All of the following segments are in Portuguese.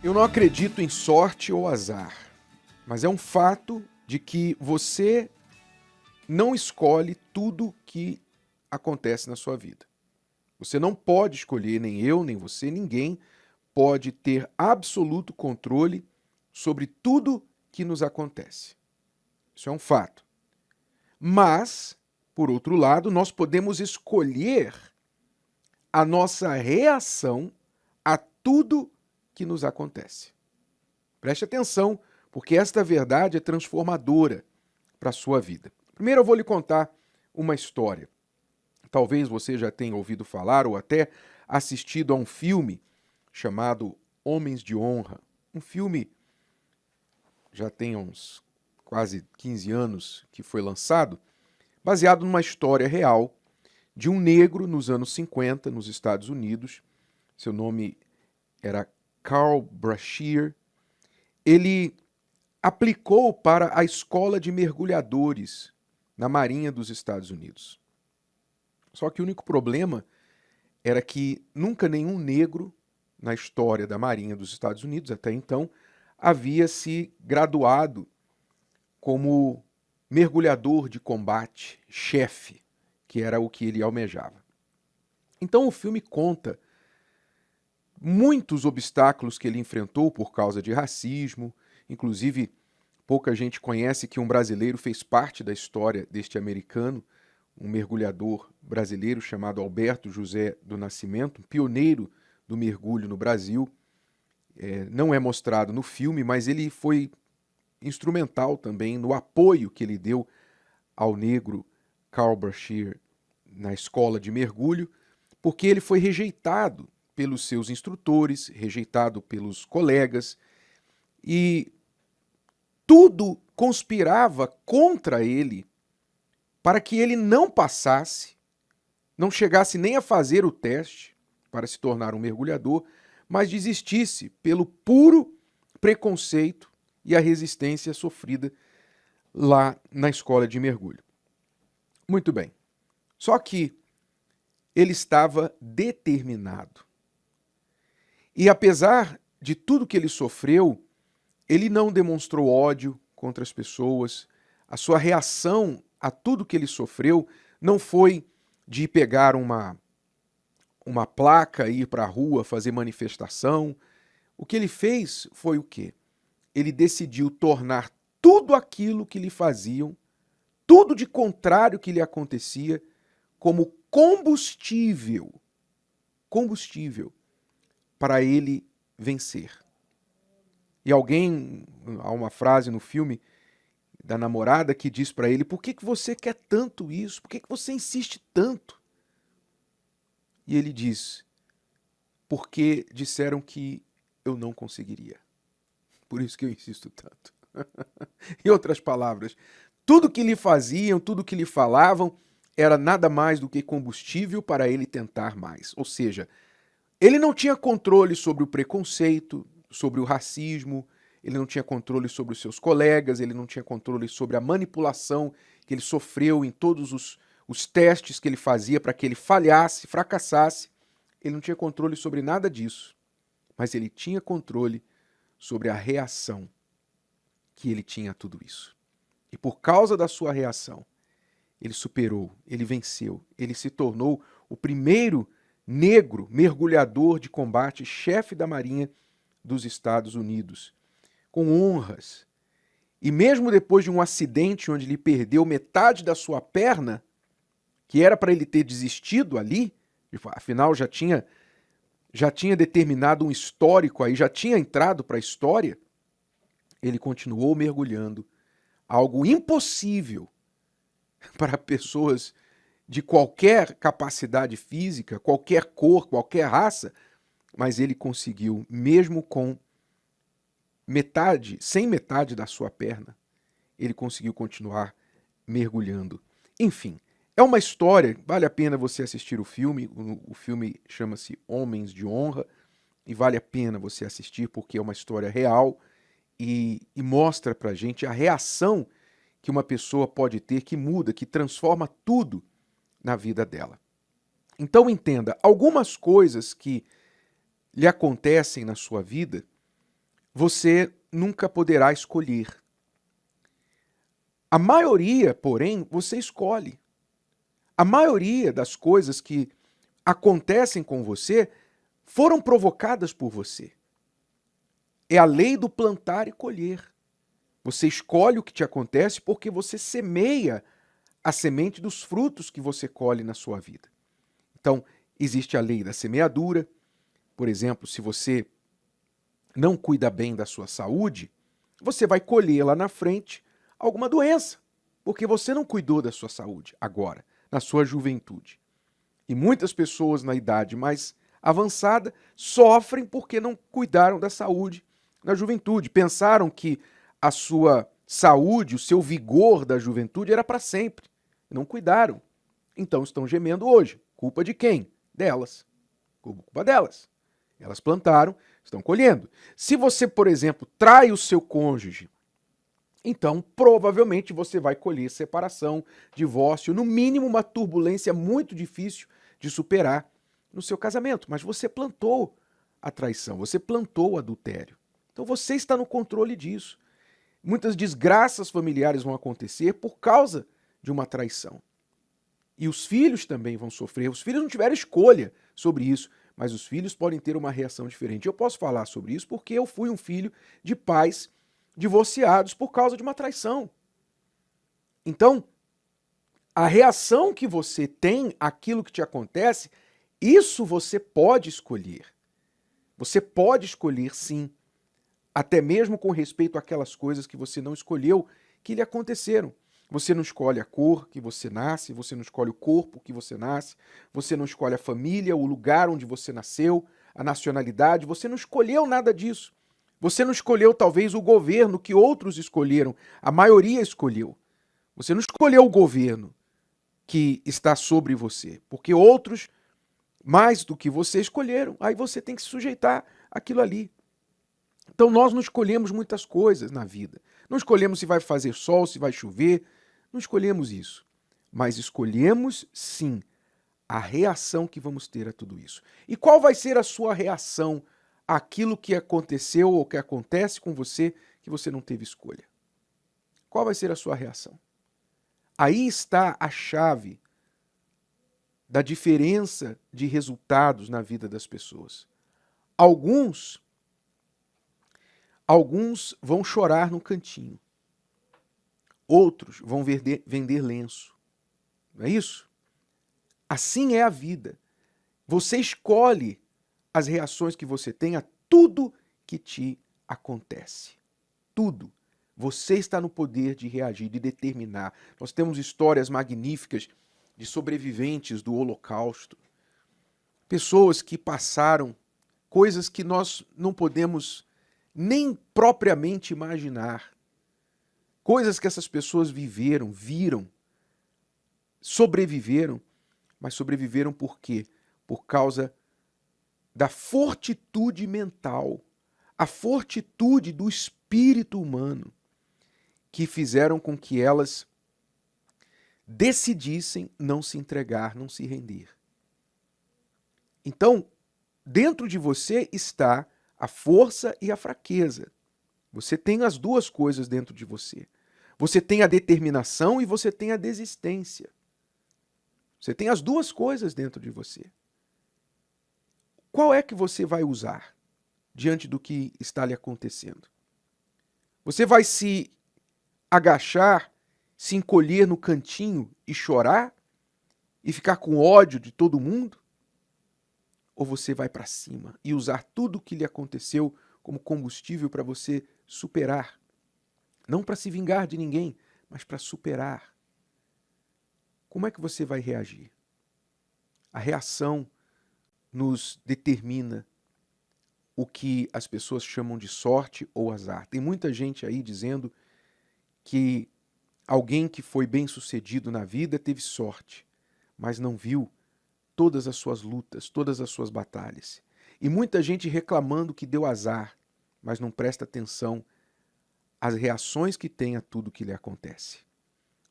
Eu não acredito em sorte ou azar, mas é um fato de que você não escolhe tudo que acontece na sua vida. Você não pode escolher, nem eu, nem você, ninguém pode ter absoluto controle sobre tudo que nos acontece. Isso é um fato. Mas, por outro lado, nós podemos escolher a nossa reação a tudo que nos acontece. Preste atenção, porque esta verdade é transformadora para a sua vida. Primeiro eu vou lhe contar uma história. Talvez você já tenha ouvido falar ou até assistido a um filme chamado Homens de Honra. Um filme já tem uns quase 15 anos que foi lançado, baseado numa história real de um negro nos anos 50 nos Estados Unidos. Seu nome era Carl Brashear. Ele aplicou para a escola de mergulhadores na Marinha dos Estados Unidos. Só que o único problema era que nunca nenhum negro na história da Marinha dos Estados Unidos, até então, havia se graduado como mergulhador de combate, chefe, que era o que ele almejava. Então o filme conta muitos obstáculos que ele enfrentou por causa de racismo, inclusive pouca gente conhece que um brasileiro fez parte da história deste americano, um mergulhador brasileiro chamado Alberto José do Nascimento, um pioneiro do mergulho no Brasil. Não é mostrado no filme, mas ele foi instrumental também no apoio que ele deu ao negro Carl Brashear na escola de mergulho, porque ele foi rejeitado pelos seus instrutores, rejeitado pelos colegas, e tudo conspirava contra ele para que ele não passasse, não chegasse nem a fazer o teste para se tornar um mergulhador, mas desistisse pelo puro preconceito e a resistência sofrida lá na escola de mergulho. Muito bem. Só que ele estava determinado. E apesar de tudo que ele sofreu, ele não demonstrou ódio contra as pessoas. A sua reação a tudo que ele sofreu não foi de pegar uma placa, ir para a rua, fazer manifestação. O que ele fez foi o quê? Ele decidiu tornar tudo aquilo que lhe faziam, tudo de contrário que lhe acontecia, como combustível para ele vencer. E há uma frase no filme da namorada que diz para ele: por que você quer tanto isso? Por que você insiste tanto? E ele diz: porque disseram que eu não conseguiria. Por isso que eu insisto tanto. Em outras palavras, tudo que lhe faziam, tudo que lhe falavam, era nada mais do que combustível para ele tentar mais. Ou seja, ele não tinha controle sobre o preconceito, sobre o racismo, ele não tinha controle sobre os seus colegas, ele não tinha controle sobre a manipulação que ele sofreu em todos os testes que ele fazia para que ele falhasse, fracassasse. Ele não tinha controle sobre nada disso, mas ele tinha controle sobre a reação que ele tinha a tudo isso. E por causa da sua reação, ele superou, ele venceu, ele se tornou o primeiro negro mergulhador de combate, chefe da Marinha dos Estados Unidos, com honras. E mesmo depois de um acidente onde ele perdeu metade da sua perna, que era para ele ter desistido ali, afinal já tinha determinado um histórico aí, já tinha entrado para a história, ele continuou mergulhando, algo impossível para pessoas de qualquer capacidade física, qualquer cor, qualquer raça, mas ele conseguiu, mesmo com sem metade da sua perna, ele conseguiu continuar mergulhando. Enfim, é uma história, vale a pena você assistir o filme. O filme chama-se Homens de Honra e vale a pena você assistir porque é uma história real e mostra pra gente a reação que uma pessoa pode ter que muda, que transforma tudo na vida dela. Então entenda, algumas coisas que lhe acontecem na sua vida você nunca poderá escolher. A maioria, porém, você escolhe. A maioria das coisas que acontecem com você foram provocadas por você. É a lei do plantar e colher. Você escolhe o que te acontece porque você semeia a semente dos frutos que você colhe na sua vida. Então, existe a lei da semeadura. Por exemplo, se você não cuida bem da sua saúde, você vai colher lá na frente alguma doença, porque você não cuidou da sua saúde agora, na sua juventude. E muitas pessoas na idade mais avançada sofrem porque não cuidaram da saúde na juventude. Pensaram que a sua saúde, o seu vigor da juventude era para sempre. Não cuidaram. Então estão gemendo hoje. Culpa de quem? Delas. Culpa delas. Elas plantaram, estão colhendo. Se você, por exemplo, trai o seu cônjuge, então provavelmente você vai colher separação, divórcio, no mínimo uma turbulência muito difícil de superar no seu casamento. Mas você plantou a traição, você plantou o adultério. Então você está no controle disso. Muitas desgraças familiares vão acontecer por causa de uma traição. E os filhos também vão sofrer. Os filhos não tiveram escolha sobre isso, mas os filhos podem ter uma reação diferente. Eu posso falar sobre isso porque eu fui um filho de pais divorciados por causa de uma traição. Então, a reação que você tem àquilo que te acontece, isso você pode escolher. Você pode escolher, sim, até mesmo com respeito àquelas coisas que você não escolheu, que lhe aconteceram. Você não escolhe a cor que você nasce, você não escolhe o corpo que você nasce, você não escolhe a família, o lugar onde você nasceu, a nacionalidade, você não escolheu nada disso. Você não escolheu talvez o governo que outros escolheram, a maioria escolheu. Você não escolheu o governo que está sobre você, porque outros, mais do que você, escolheram. Aí você tem que se sujeitar àquilo ali. Então nós não escolhemos muitas coisas na vida. Não escolhemos se vai fazer sol, se vai chover. Não escolhemos isso. Mas escolhemos, sim, a reação que vamos ter a tudo isso. E qual vai ser a sua reação àquilo que aconteceu ou que acontece com você que você não teve escolha? Qual vai ser a sua reação? Aí está a chave da diferença de resultados na vida das pessoas. Alguns vão chorar no cantinho. Outros vão vender lenço. Não é isso? Assim é a vida. Você escolhe as reações que você tem a tudo que te acontece. Tudo. Você está no poder de reagir, de determinar. Nós temos histórias magníficas de sobreviventes do Holocausto. Pessoas que passaram coisas que nós não podemos nem propriamente imaginar. Coisas que essas pessoas viveram, viram, sobreviveram, mas sobreviveram por quê? Por causa da fortitude mental, a fortitude do espírito humano, que fizeram com que elas decidissem não se entregar, não se render. Então, dentro de você está a força e a fraqueza. Você tem as duas coisas dentro de você. Você tem a determinação e você tem a desistência. Você tem as duas coisas dentro de você. Qual é que você vai usar diante do que está lhe acontecendo? Você vai se agachar, se encolher no cantinho e chorar? E ficar com ódio de todo mundo? Ou você vai para cima e usar tudo o que lhe aconteceu como combustível para você superar? Não para se vingar de ninguém, mas para superar. Como é que você vai reagir? A reação nos determina o que as pessoas chamam de sorte ou azar. Tem muita gente aí dizendo que alguém que foi bem-sucedido na vida teve sorte, mas não viu todas as suas lutas, todas as suas batalhas. E muita gente reclamando que deu azar, mas não presta atenção às reações que tem a tudo que lhe acontece.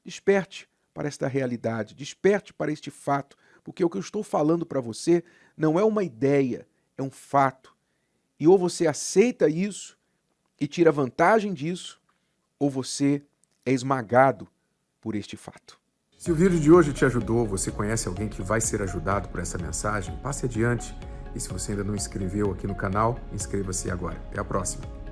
Desperte para esta realidade, desperte para este fato, porque o que eu estou falando para você não é uma ideia, é um fato. E ou você aceita isso e tira vantagem disso, ou você é esmagado por este fato. Se o vídeo de hoje te ajudou, você conhece alguém que vai ser ajudado por essa mensagem, passe adiante. E se você ainda não inscreveu aqui no canal, inscreva-se agora. Até a próxima.